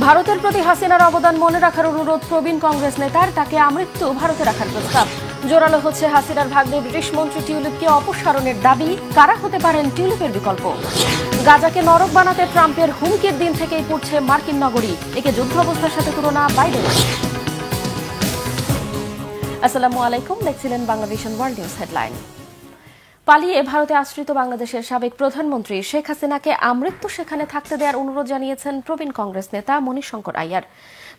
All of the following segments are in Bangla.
ভারতের প্রতি হাসিনার অবদান মনে রাখার অনুরোধ প্রবীণ কংগ্রেস নেতার, তাকে আমৃত্যু ভারতে রাখার প্রস্তাব। জোরালো হচ্ছে হাসিনার ভাগ্নে ব্রিটিশ মন্ত্রী টিউলিপকে অপসারণের দাবি। কারা হতে পারেন টিউলিপের বিকল্প? গাজাকে নরক বানাতে ট্রাম্পের হুমকির দিন থেকেই পড়ছে মার্কিন নগরী। একে যুদ্ধ অবস্থার সাথে তুলনা বাইডেন। আসসালামু আলাইকুম, দেখছিলেন বাংলাভিশন ওয়ার্ল্ড নিউজ হেডলাইন। পালিয়ে ভারতে আশ্রিত বাংলাদেশের সাবেক প্রধানমন্ত্রী শেখ হাসিনাকে আমৃত্যু সেখানে থাকতে দেওয়ার অনুরোধ জানিয়েছেন প্রবীণ কংগ্রেস নেতা Manishankar Iyer.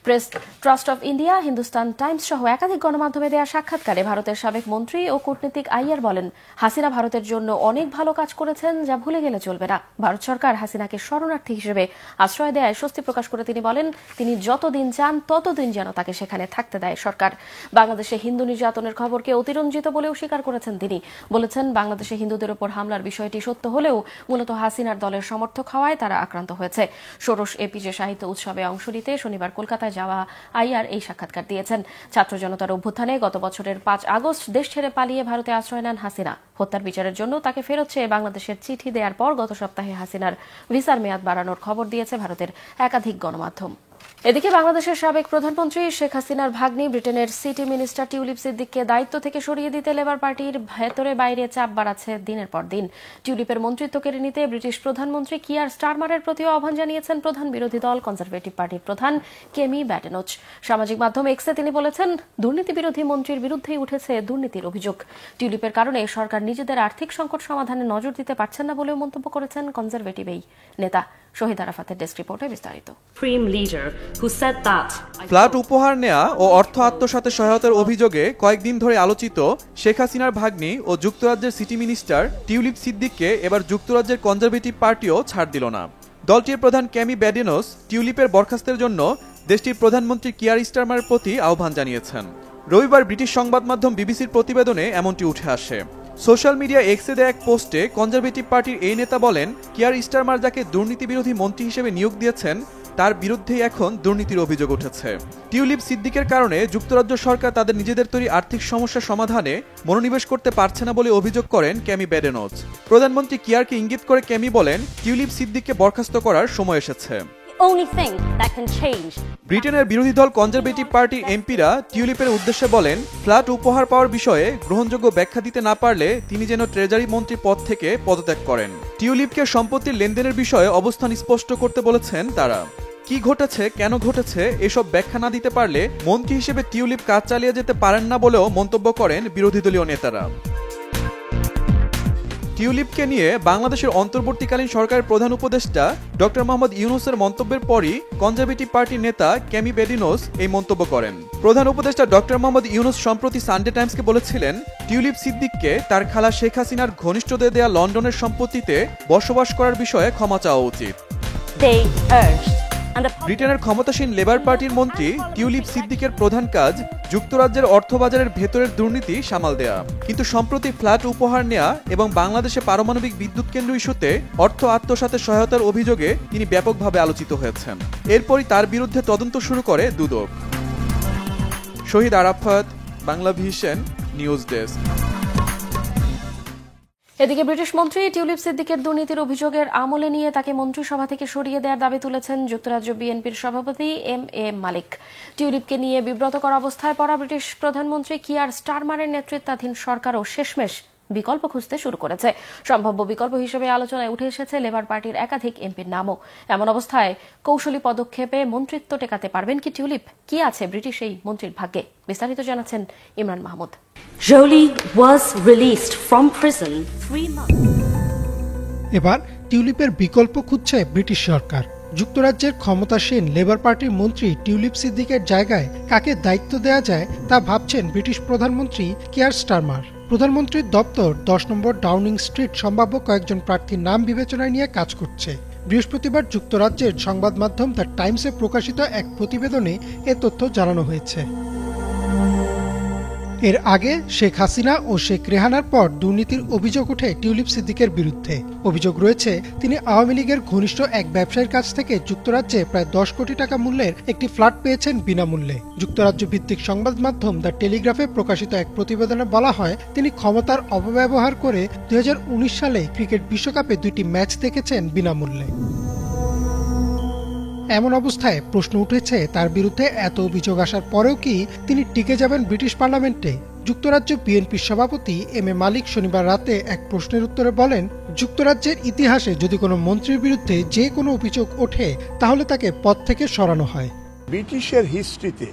Press trust of India, Hindustan Times সহ একাধিক গণমাধ্যমে দেওয়া সাক্ষাৎকারে ভারতের সাবেক মন্ত্রী ও কূটনীতিক আইয়ার বলেন, হাসিনা ভারতের জন্য অনেক ভালো কাজ করেছেন, যা ভুলে গেলে চলবে না। ভারত সরকার হাসিনাকে শরণার্থী হিসেবে আশ্রয় দেয় স্বস্তি প্রকাশ করে তিনি বলেন, তিনি যতদিন চান ততদিন যেন তাকে সেখানে থাকতে দেয় সরকার। বাংলাদেশে হিন্দু নির্যাতনের খবরকে অতিরঞ্জিত বলেও স্বীকার করেছেন তিনি। বলেছেন, বাংলাদেশে হিন্দুদের উপর হামলার বিষয়টি সত্য হলেও মূলত হাসিনার দলের সমর্থক হওয়ায় তারা আক্রান্ত হয়েছে। ষোড়শ এপিজে সাহিত্য উৎসবে অংশ নিতে শনিবার কলকাতায় যাওয়া আইয়ার এই সাক্ষাৎকার দিয়েছেন। ছাত্র জনতার অভ্যুত্থানে গত বছরের 5 আগস্ট দেশ ছেড়ে পালিয়ে ভারতে আশ্রয় নেন হাসিনা। হত্যার বিচারের জন্য তাকে ফেরত চেয়ে বাংলাদেশের চিঠি দেওয়ার পর গত সপ্তাহে হাসিনার ভিসার মেয়াদ বাড়ানোর খবর দিয়েছে ভারতের একাধিক গণমাধ্যম। এদিকে বাংলাদেশের সাবেক প্রধানমন্ত্রী শেখ হাসিনার ভাগ্নি ব্রিটেনের সিটি মিনিস্টার টিউলিপ সিদ্দিককে দায়িত্ব থেকে সরিয়ে দিতে লেবার পার্টির ভেতরে বাইরে চাপ বাড়াচ্ছে দিনের পর দিন। টিউলিপের মন্ত্রিত্ব কেড়ে নিতে ব্রিটিশ প্রধানমন্ত্রী কিয়ার স্টারমারের প্রতিও আহ্বান জানিয়েছেন প্রধান বিরোধী দল কনজারভেটিভ পার্টির প্রধান কেমি ব্যাডেনোচ। সামাজিক মাধ্যম এক্সে তিনি বলেছেন, দুর্নীতি বিরোধী মন্ত্রীর বিরুদ্ধেই উঠেছে দুর্নীতির অভিযোগ। টিউলিপের কারণে সরকার নিজেদের আর্থিক সংকট সমাধানে নজর দিতে পারছেন না বলেও মন্তব্য করেছেন কনজারভেটিভ এই নেতা। শহীদ আরাফাতের ডেস্ক রিপোর্টে বিস্তারিত। ফ্ল্যাট উপহার নেয়া ও অর্থ আত্মসাতে সহায়তার অভিযোগে কয়েকদিন ধরে আলোচিত শেখ হাসিনার ভাগ্নি ও যুক্তরাজ্যের সিটি মিনিস্টার টিউলিপ সিদ্দিককে এবার যুক্তরাজ্যের কনজারভেটিভ পার্টিও ছাড় দিল না। দলটির প্রধান কেমি ব্যাডেনোস টিউলিপের বরখাস্তের জন্য দেশটির প্রধানমন্ত্রী কিয়ার স্টারমারের প্রতি আহ্বান জানিয়েছেন। রবিবার ব্রিটিশ সংবাদ মাধ্যম বিবিসির প্রতিবেদনে এমনটি উঠে আসে। সোশ্যাল মিডিয়া এক্সে দেয়া এক পোস্টে কনজারভেটিভ পার্টির এই নেতা বলেন, কিয়ার স্টারমার যাকে দুর্নীতি বিরোধী মন্ত্রী হিসেবে নিয়োগ দিয়েছেন তার বিরুদ্ধেই এখন দুর্নীতির অভিযোগ উঠেছে। টিউলিপ সিদ্দিকের কারণে যুক্তরাজ্য সরকার তাদের নিজেদের তৈরি আর্থিক সমস্যা সমাধানে মনোনিবেশ করতে পারছে না বলে অভিযোগ করেন কেমি ব্যাডেনোচ। প্রধানমন্ত্রী কিয়ারকে ইঙ্গিত করে কেমি বলেন, টিউলিপ সিদ্দিককে বরখাস্ত করার সময় এসেছে। ব্রিটেনের বিরোধী দল কনজারভেটিভ পার্টির এমপিরা টিউলিপের উদ্দেশ্যে বলেন, ফ্ল্যাট উপহার পাওয়ার বিষয়ে গ্রহণযোগ্য ব্যাখ্যা দিতে না পারলে তিনি যেন ট্রেজারি মন্ত্রী পদ থেকে পদত্যাগ করেন। টিউলিপকে সম্পত্তির লেনদেনের বিষয়ে অবস্থান স্পষ্ট করতে বলেছেন তারা। কি ঘটেছে, কেন ঘটেছে এসব ব্যাখ্যা না দিতে পারলে মন্ত্রী হিসেবে টিউলিপ কাজ চালিয়ে যেতে পারেন না বলেও মন্তব্য করেন বিরোধী দলীয় নেতারা। টিউলিপকে নিয়ে বাংলাদেশের অন্তর্বর্তীকালীন সরকারের প্রধান উপদেষ্টা ডক্টর মোহাম্মদ ইউনূসের মন্তব্যের পরই কনজারভেটিভ পার্টির নেতা কেমি ব্যাডেনোস এই মন্তব্য করেন। প্রধান উপদেষ্টা ডক্টর মোহাম্মদ ইউনূস সম্প্রতি সানডে টাইমসকে বলেছিলেন, টিউলিপ সিদ্দিককে তার খালা শেখ হাসিনার ঘনিষ্ঠদের দেয়া লন্ডনের সম্পত্তিতে বসবাস করার বিষয়ে ক্ষমা চাওয়া উচিত। ব্রিটেনের ক্ষমতাসীন লেবার পার্টির মন্ত্রী টিউলিপ সিদ্দিকের প্রধান কাজ যুক্তরাজ্যের অর্থবাজারের ভেতরের দুর্নীতি সামাল দেয়া। কিন্তু সম্প্রতি ফ্ল্যাট উপহার নেয়া এবং বাংলাদেশে পারমাণবিক বিদ্যুৎ কেন্দ্র ইস্যুতে অর্থ আত্মসাতে সহায়তার অভিযোগে তিনি ব্যাপকভাবে আলোচিত হয়েছেন। এরপরই তার বিরুদ্ধে তদন্ত শুরু করে দুদক। শহীদ আরাফাত, বাংলাভিশন নিউজ ডেস্ক। এদিকে ব্রিটিশ মন্ত্রী টিউলিপ সিদ্দিকের দুর্নীতির অভিযোগের আমলে নিয়ে তাকে মন্ত্রিসভা থেকে সরিয়ে দেওয়ার দাবি তুলেছেন যুক্তরাজ্য বিএনপির সভাপতি এম.এ. মালিক। টিউলিপকে নিয়ে বিব্রতকর অবস্থায় পড়া ব্রিটিশ প্রধানমন্ত্রী কিয়ার স্টারমারের নেতৃত্বাধীন সরকারও শেষমেশ বিকল্প খুঁজতে শুরু করেছে। সম্ভাব্য বিকল্প হিসেবে আলোচনায় উঠে এসেছে লেবার পার্টির একাধিক এমপির নামও। এমন অবস্থায় কৌশলী পদক্ষেপে মন্ত্রিত্ব টেকাতে পারবেন কি টিউলিপ? কি আছে ব্রিটিশ এই মন্ত্রীর ভাগ্যে? বিস্তারিত জানাচ্ছেন Imran Mahmud. Jolie was released from prison 3 months. এবার টিউলিপের বিকল্প খুঁজছে ব্রিটিশ সরকার। যুক্তরাজ্যের ক্ষমতাসীন লেবার পার্টির মন্ত্রী টিউলিপ সিদ্দিকের জায়গায় কাকে দায়িত্ব দেওয়া যায় তা ভাবছেন ব্রিটিশ প্রধানমন্ত্রী কিয়ার স্টারমার। প্রধানমন্ত্রীর দপ্তর 10 নম্বর ডাউনিং স্ট্রিট সম্ভাব্য কয়েকজন প্রার্থীর নাম বিবেচনায় নিয়ে কাজ করছে। বৃহস্পতিবার যুক্তরাজ্যের সংবাদ মাধ্যম দ্য টাইমসে প্রকাশিত এক প্রতিবেদনে এ তথ্য জানানো হয়েছে। এর আগে শেখ হাসিনা ও শেখ রেহানার পর দুর্নীতির অভিযোগ ওঠে টিউলিপ সিদ্দিকের বিরুদ্ধে। অভিযোগ রয়েছে তিনি আওয়ামী লীগের ঘনিষ্ঠ এক ব্যবসায়ীর কাছ থেকে যুক্তরাজ্যে প্রায় 10 কোটি টাকা মূল্যের একটি ফ্ল্যাট পেয়েছেন বিনামূল্যে। যুক্তরাজ্য ভিত্তিক সংবাদ মাধ্যম দ্য টেলিগ্রাফে প্রকাশিত এক প্রতিবেদনে বলা হয়, তিনি ক্ষমতার অপব্যবহার করে 2019 সালে ক্রিকেট বিশ্বকাপে 2টি ম্যাচ দেখেছেন বিনামূল্যে। এমন অবস্থায় প্রশ্ন উঠেছে, তার বিরুদ্ধে এত অভিযোগ আসার পরেও কি তিনি টিকে যাবেন ব্রিটিশ পার্লামেন্টে? যুক্তরাজ্য বিএনপির সভাপতি এম এ মালিক শনিবার রাতে এক প্রশ্নের উত্তরে বলেন, যুক্তরাজ্যের ইতিহাসে যদি কোনো মন্ত্রীর বিরুদ্ধে যে কোনো অভিযোগ ওঠে তাহলে তাকে পদ থেকে সরানো হয়। ব্রিটিশের হিস্ট্রিতে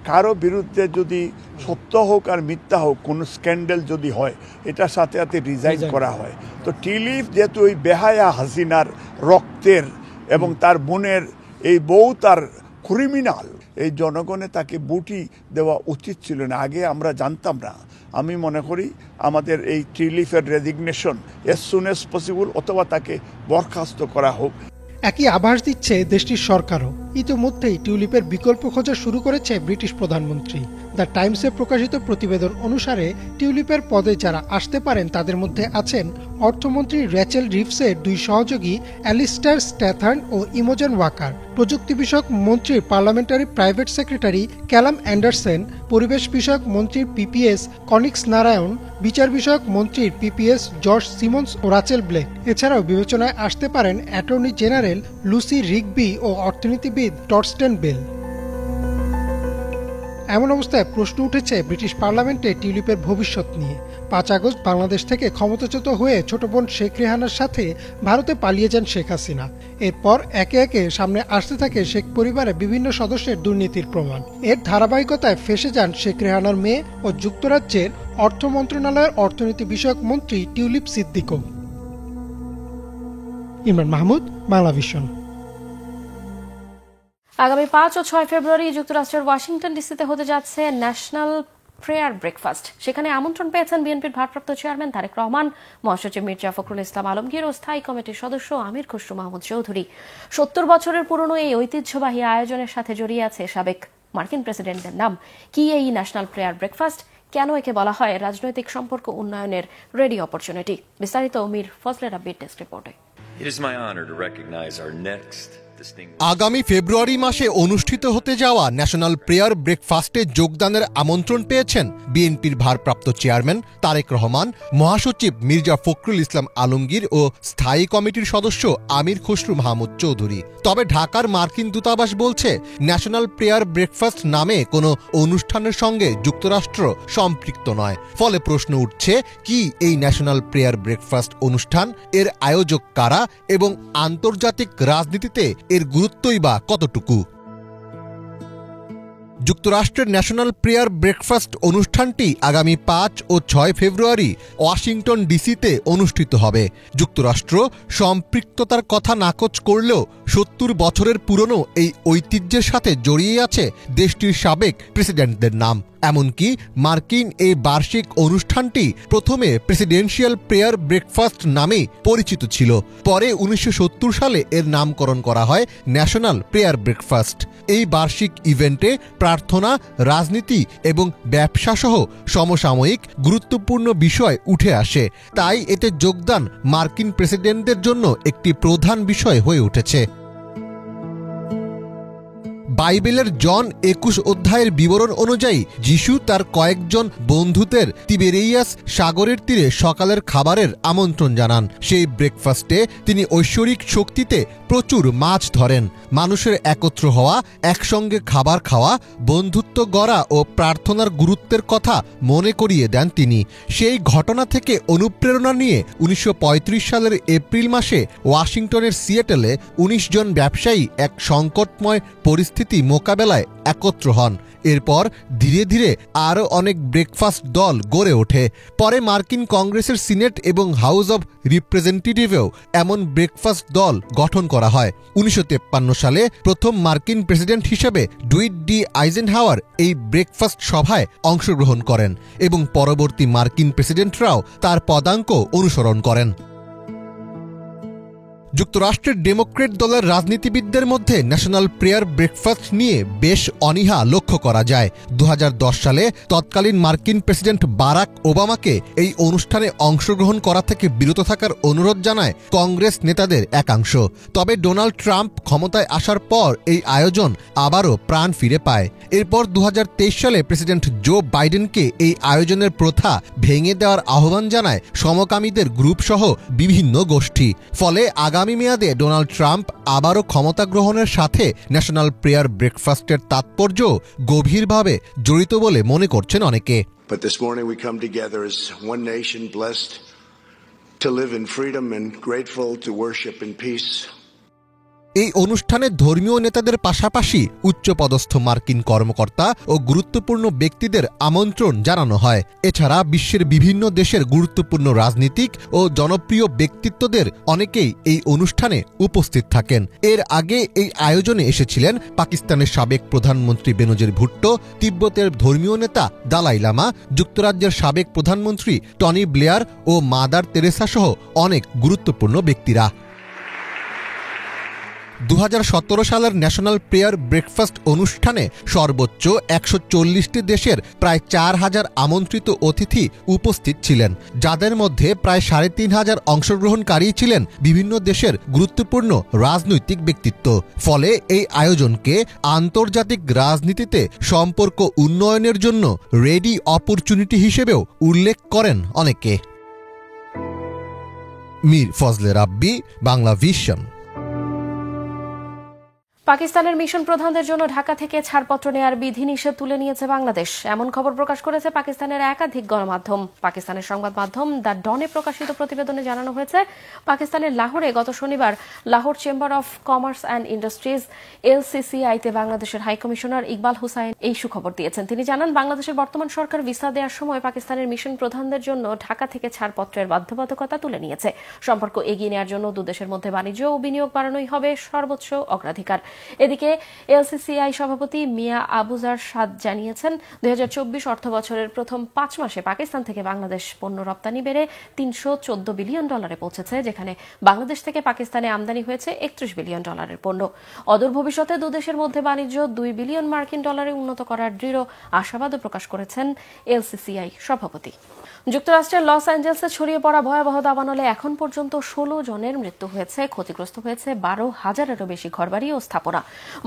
কারো বিরুদ্ধে যদি সত্য হোক আর মিথ্যা হোক কোনো স্ক্যান্ডেল যদি হয়, এটার সাথে সাথে রিজাইন করা হয়। তো টিউলিপ যেহেতু ওই বেহায়া হাসিনার রক্তের এবং তার বোনের এই বউ তার ক্রিমিনাল, এই জনগণে তাকে বুটি দেওয়া উচিত ছিল না। আগে আমরা জানতাম না। আমি মনে করি আমাদের এই টিউলিপের resignation as soon as possible, অথবা তাকে বরখাস্ত করা হোক। একই আভাস দিচ্ছে দেশটির সরকারও। ইতিমধ্যেই টিউলিপের বিকল্প খোঁজা শুরু করেছে ব্রিটিশ প্রধানমন্ত্রী। দ্য টাইমসে প্রকাশিত প্রতিবেদন অনুসারে টিউলিপের পদে যারা আসতে পারেন তাদের মধ্যে আছেন অর্থমন্ত্রী রেচেল রিভসের দুই সহযোগী অ্যালিস্টার স্ট্যাথার্ন ও ইমোজেন ওয়াকার, প্রযুক্তি বিষয়ক মন্ত্রীর পার্লামেন্টারি প্রাইভেট সেক্রেটারি ক্যালাম অ্যান্ডারসন, পরিবেশ বিষয়ক মন্ত্রীর পিপিএস কনিক্স নারায়ণ, বিচার বিষয়ক মন্ত্রীর পিপিএস জর্জ সিমন্স ও রাচেল ব্লেক। এছাড়াও বিবেচনায় আসতে পারেন অ্যাটর্নি জেনারেল লুসি রিগবি ও অর্থনীতিবিদ টরস্টেন বেল। এমন অবস্থায় প্রশ্ন উঠেছে ব্রিটিশ পার্লামেন্টে টিউলিপের ভবিষ্যৎ নিয়ে। ৫ আগস্ট বাংলাদেশ থেকে ক্ষমতাচ্যুত হয়ে ছোট বোন শেখ রেহানার সাথে ভারতে পালিয়ে যান শেখ হাসিনা। এরপর একে একে সামনে আসতে থাকে শেখ পরিবারের বিভিন্ন সদস্যের দুর্নীতির প্রমাণ। এর ধারাবাহিকতায় ফেঁসে যান শেখ রেহানার মেয়ে ও যুক্তরাজ্যের অর্থ মন্ত্রণালয়ের অর্থনীতি বিষয়ক মন্ত্রী টিউলিপ সিদ্দিকও। ইমরান মাহমুদ, বাংলাভিশন। আগামী ৫ ও ৬ ফেব্রুয়ারি যুক্তরাষ্ট্রের ওয়াশিংটন ডিসিতে হতে যাচ্ছে ন্যাশনাল প্রেয়ার ব্রেকফাস্ট। সেখানে আমন্ত্রণ পেয়েছেন বিএনপির ভারপ্রাপ্ত চেয়ারম্যান তারেক রহমান, মহাসচিব মির্জা ফখরুল ইসলাম আলমগীর ও স্থায়ী কমিটির সদস্য আমির খসরু মাহমুদ চৌধুরী। ৭০ বছরের পুরনো এই ঐতিহ্যবাহী আয়োজনের সাথে জড়িয়ে আছে সাবেক মার্কিন প্রেসিডেন্টদের নাম। কি এই ন্যাশনাল প্রেয়ার ব্রেকফাস্ট, কেন একে বলা হয় রাজনৈতিক সম্পর্ক উন্নয়নের রেডি অপরচুনিটি? বিস্তারিত মীর ফজলে রাব্বির ডেস্ক রিপোর্টে। আগামী ফেব্রুয়ারি মাসে অনুষ্ঠিত হতে যাওয়া ন্যাশনাল প্রেয়ার ব্রেকফাস্টে যোগদানের আমন্ত্রণ পেয়েছেন বিএনপির ভারপ্রাপ্ত চেয়ারম্যান তারেক রহমান, মহাসচিব মির্জা ফখরুল ইসলাম আলমগীর ও স্থায়ী কমিটির সদস্য আমির খসরু মাহমুদ চৌধুরী। তবে ঢাকার মার্কিন দূতাবাস বলছে, ন্যাশনাল প্রেয়ার ব্রেকফাস্ট নামে কোনো অনুষ্ঠানের সঙ্গে যুক্তরাষ্ট্র সম্পৃক্ত নয়। ফলে প্রশ্ন উঠছে, কি এই ন্যাশনাল প্রেয়ার ব্রেকফাস্ট অনুষ্ঠান, এর আয়োজক কারা এবং আন্তর্জাতিক রাজনীতিতে এর গুরুত্বই বা কতটুকু? যুক্তরাষ্ট্রের ন্যাশনাল প্রেয়ার ব্রেকফাস্ট অনুষ্ঠানটি আগামী ৫ ও ৬ ফেব্রুয়ারি ওয়াশিংটন ডিসিতে অনুষ্ঠিত হবে। যুক্তরাষ্ট্র সম্পৃক্ততার কথা নাকচ করলেও ৭০ বছরের পুরনো এই ঐতিহ্যের সাথে জড়িয়ে আছে দেশটির সাবেক প্রেসিডেন্টদের নাম। এমনকি মার্কিন এই বার্ষিক অনুষ্ঠানটি প্রথমে প্রেসিডেন্সিয়াল প্রেয়ার ব্রেকফাস্ট নামেই পরিচিত ছিল। পরে ১৯৭০ সালে এর নামকরণ করা হয় ন্যাশনাল প্রেয়ার ব্রেকফাস্ট। এই বার্ষিক ইভেন্টে প্রার্থনা, রাজনীতি এবং ব্যবসাসহ সমসাময়িক গুরুত্বপূর্ণ বিষয় উঠে আসে। তাই এতে যোগদান মার্কিন প্রেসিডেন্টদের জন্য একটি প্রধান বিষয় হয়ে উঠেছে। বাইবেলের জন ২১ অধ্যায়ের বিবরণ অনুযায়ী যিশু তার কয়েকজন বন্ধুদের তিবেরিয়াস সাগরের তীরে সকালের খাবারের আমন্ত্রণ জানান। সেই ব্রেকফাস্টে তিনি ঐশ্বরিক শক্তিতে প্রচুর মাছ ধরেন। মানুষের একত্র হওয়া, একসঙ্গে খাবার খাওয়া, বন্ধুত্ব গড়া ও প্রার্থনার গুরুত্বের কথা মনে করিয়ে দেন তিনি। সেই ঘটনা থেকে অনুপ্রেরণা নিয়ে ১৯৩৫ সালের এপ্রিল মাসে ওয়াশিংটনের সিয়েটেলে ১৯ জন ব্যবসায়ী এক সংকটময় পরিস্থিতি মোকাবেলায় একত্র হন। এরপর ধীরে ধীরে আরও অনেক ব্রেকফাস্ট দল গড়ে ওঠে। পরে মার্কিন কংগ্রেসের সিনেট এবং হাউস অব রিপ্রেজেন্টেটিভেও এমন ব্রেকফাস্ট দল গঠন করা হয়। ১৯৫৩ সালে প্রথম মার্কিন প্রেসিডেন্ট হিসেবে ডুইট ডি আইজেনহাওয়ার এই ব্রেকফাস্ট সভায় অংশগ্রহণ করেন এবং পরবর্তী মার্কিন প্রেসিডেন্টরাও তার পদাঙ্ক অনুসরণ করেন। যুক্তরাষ্ট্রের ডেমোক্রেট দলের রাজনীতিবিদদের মধ্যে ন্যাশনাল প্রেয়ার ব্রেকফাস্ট নিয়ে বেশ অনীহা লক্ষ্য করা যায়। ২০১০ সালে তৎকালীন মার্কিন প্রেসিডেন্ট বারাক ওবামাকে এই অনুষ্ঠানে অংশগ্রহণ করা থেকে বিরত থাকার অনুরোধ জানায় কংগ্রেস নেতাদের একাংশ। তবে ডোনাল্ড ট্রাম্প ক্ষমতায় আসার পর এই আয়োজন আবারও প্রাণ ফিরে পায়। এরপর ২০২৩ সালে প্রেসিডেন্ট জো বাইডেনকে এই আয়োজনের প্রথা ভেঙে দেওয়ার আহ্বান জানায় সমকামীদের গ্রুপসহ বিভিন্ন গোষ্ঠী। ফলে আগামী আগামী মেয়াদে ডোনাল্ড ট্রাম্প আবারও ক্ষমতা গ্রহণের সাথে ন্যাশনাল প্রেয়ার ব্রেকফাস্টের তাৎপর্য গভীরভাবে জড়িত বলে মনে করছেন অনেকে। But this morning we come together as one nation blessed to live in freedom and grateful to worship in peace. এই অনুষ্ঠানে ধর্মীয় নেতাদের পাশাপাশি উচ্চপদস্থ মার্কিন কর্মকর্তা ও গুরুত্বপূর্ণ ব্যক্তিদের আমন্ত্রণ জানানো হয়। এছাড়া বিশ্বের বিভিন্ন দেশের গুরুত্বপূর্ণ রাজনীতিক ও জনপ্রিয় ব্যক্তিত্বদের অনেকেই এই অনুষ্ঠানে উপস্থিত থাকেন। এর আগে এই আয়োজনে এসেছিলেন পাকিস্তানের সাবেক প্রধানমন্ত্রী বেনজির ভুট্টো, তিব্বতের ধর্মীয় নেতা দালাই লামা, যুক্তরাজ্যের সাবেক প্রধানমন্ত্রী টনি ব্লেয়ার ও মাদার তেরেসা সহ অনেক গুরুত্বপূর্ণ ব্যক্তিরা। 2017 সালের ন্যাশনাল প্রেয়ার ব্রেকফাস্ট অনুষ্ঠানে সর্বোচ্চ 140টি দেশের প্রায় 4000 আমন্ত্রিত অতিথি উপস্থিত ছিলেন, যাদের মধ্যে প্রায় 3500 অংশগ্রহণকারী ছিলেন বিভিন্ন দেশের গুরুত্বপূর্ণ রাজনৈতিক ব্যক্তিত্ব। ফলে এই আয়োজনকে আন্তর্জাতিক রাজনীতিতে সম্পর্ক উন্নয়নের জন্য রেডি অপরচুনিটি হিসেবেও উল্লেখ করেন অনেকে। মীর ফজলে রাব্বি, বাংলা ভিশন। পাকিস্তানের মিশন প্রধানদের জন্য ঢাকা থেকে ছাড়পত্র নেয়ার বিধিনিষেধ তুলে নিয়েছে বাংলাদেশ, এমন খবর প্রকাশ করেছে পাকিস্তানের একাধিক গণমাধ্যম। পাকিস্তানের সংবাদ মাধ্যম দ্য ডনে প্রকাশিত প্রতিবেদনে জানানো হয়েছে, পাকিস্তানের লাহোরে গত শনিবার Lahore chamber of commerce and industries LCCI-তে বাংলাদেশের হাইকমিশনার ইকবাল হুসাইন এই সুখবর দিয়েছেন। তিনি জানান, বাংলাদেশের বর্তমান সরকার ভিসা দেওয়ার সময় পাকিস্তানের মিশন প্রধানদের জন্য ঢাকা থেকে ছাড়পত্রের বাধ্যবাধকতা তুলে নিয়েছে। সম্পর্ক এগিয়ে নেওয়ার জন্য দুদেশের মধ্যে বাণিজ্য ও বিনিয়োগ বাড়ানোই হবে সর্বোচ্চ অগ্রাধিকার। এদিকে LCCI সভাপতি মিয়া আবুজার সাদ জানিয়েছেন, 2024 অর্থ বছরের প্রথম 5 মাসে পাকিস্তান থেকে বাংলাদেশ পণ্য রপ্তানি বেড়ে $314 বিলিয়ন পৌঁছেছে, যেখানে বাংলাদেশ থেকে পাকিস্তানে আমদানি হয়েছে $31 বিলিয়ন পণ্য। অদূর ভবিষ্যতে দুদেশের মধ্যে বাণিজ্য $2 বিলিয়ন উন্নত করার দৃঢ় আশাবাদও প্রকাশ করেছেন LCCI সভাপতি। যুক্তরাষ্ট্রের লস অ্যাঞ্জেলসে ছড়িয়ে পড়া ভয়াবহ দাবানলে এখন পর্যন্ত 16 জনের মৃত্যু হয়েছে, ক্ষতিগ্রস্ত হয়েছে 12,000-এরও বেশি ঘরবাড়ি ও স্থাপনা।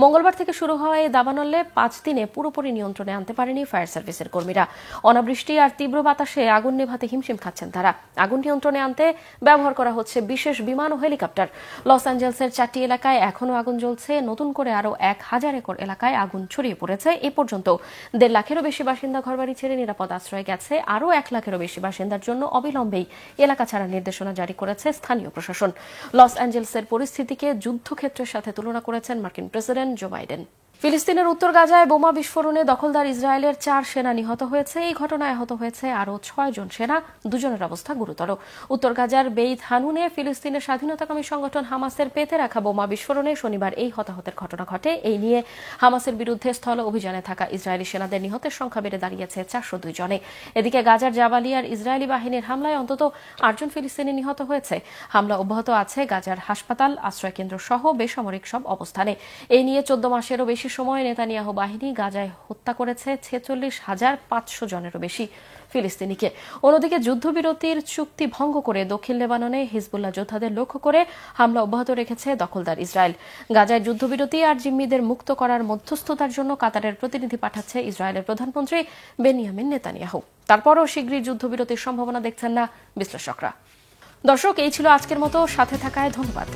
মঙ্গলবার থেকে শুরু হওয়া এই দাবানলে 5 দিনে পুরোপুরি নিয়ন্ত্রণে আনতে পারেনি ফায়ার সার্ভিসের কর্মীরা। অনাবৃষ্টি আর তীব্র বাতাসে আগুন নেভাতে হিমশিম খাচ্ছেন তারা। আগুন নিয়ন্ত্রণে আনতে ব্যবহার করা হচ্ছে বিশেষ বিমান ও হেলিকপ্টার। লস অ্যাঞ্জেলসের 4টি এলাকায় এখনও আগুন জ্বলছে, নতুন করে আরও 1000 একর এলাকায় আগুন ছড়িয়ে পড়েছে। এ পর্যন্ত 1.5 লাখেরও বেশি বাসিন্দা ঘরবাড়ি ছেড়ে নিরাপদ আশ্রয়ে গেছে। আরও 1 লাখেরও বেশি বাসিন্দার জন্য অবিলম্বেই এলাকা ছাড়ার নির্দেশনা জারি করেছে স্থানীয় প্রশাসন। লস অ্যাঞ্জেলসের পরিস্থিতিকে যুদ্ধক্ষেত্রের সাথে তুলনা করেছেন মার্কিন প্রেসিডেন্ট জো বাইডেন। ফিলিস্তিনের উত্তর গাজায় বোমা বিস্ফোরণে দখলদার ইসরায়েলের 4 সেনা নিহত হয়েছে। এই ঘটনায় আহত হয়েছে আরও 6 জন সেনা, 2 জনের অবস্থা গুরুতর। উত্তর গাজার বেইত হানুনে ফিলিস্তিনের স্বাধীনতাকামী সংগঠন হামাসের পেতে রাখা বোমা বিস্ফোরণে শনিবার এই হতাহতের ঘটনা ঘটে। এই নিয়ে হামাসের বিরুদ্ধে স্থল অভিযানে থাকা ইসরায়েলি সেনাদের নিহতের সংখ্যা বেড়ে দাঁড়িয়েছে 402 জনে। এদিকে গাজার জাবালিয়ার ইসরায়েলি বাহিনীর হামলায় অন্তত 8 জন ফিলিস্তিনি নিহত হয়েছে। হামলা অব্যাহত আছে গাজার হাসপাতাল, আশ্রয়কেন্দ্র সহ বেসামরিক সব অবস্থানে। এই নিয়ে 14 মাসেরও বেশি সময় নেতানিয়াহু বাহিনী গাজায় হত্যা করেছে 46,500 জনেরও বেশি ফিলিস্তিনিকে। অন্যদিকে যুদ্ধবিরতির চুক্তি ভঙ্গ করে দক্ষিণ লেবাননে হিজবুল্লাহ যোদ্ধাদের লক্ষ্য করে হামলা অব্যাহত রেখেছে দখলদার ইসরায়েল। গাজায় যুদ্ধবিরতি আর জিম্মিদের মুক্ত করার মধ্যস্থতার জন্য কাতারের প্রতিনিধি পাঠাচ্ছে ইসরায়েলের প্রধানমন্ত্রী বেনিয়ামিন নেতানিয়াহু। তারপরও শীঘ্রই যুদ্ধবিরতির সম্ভাবনা দেখছেন না বিশ্লেষকরা। দর্শক, এই ছিল আজকের মতো, সাথে থাকায় ধন্যবাদ।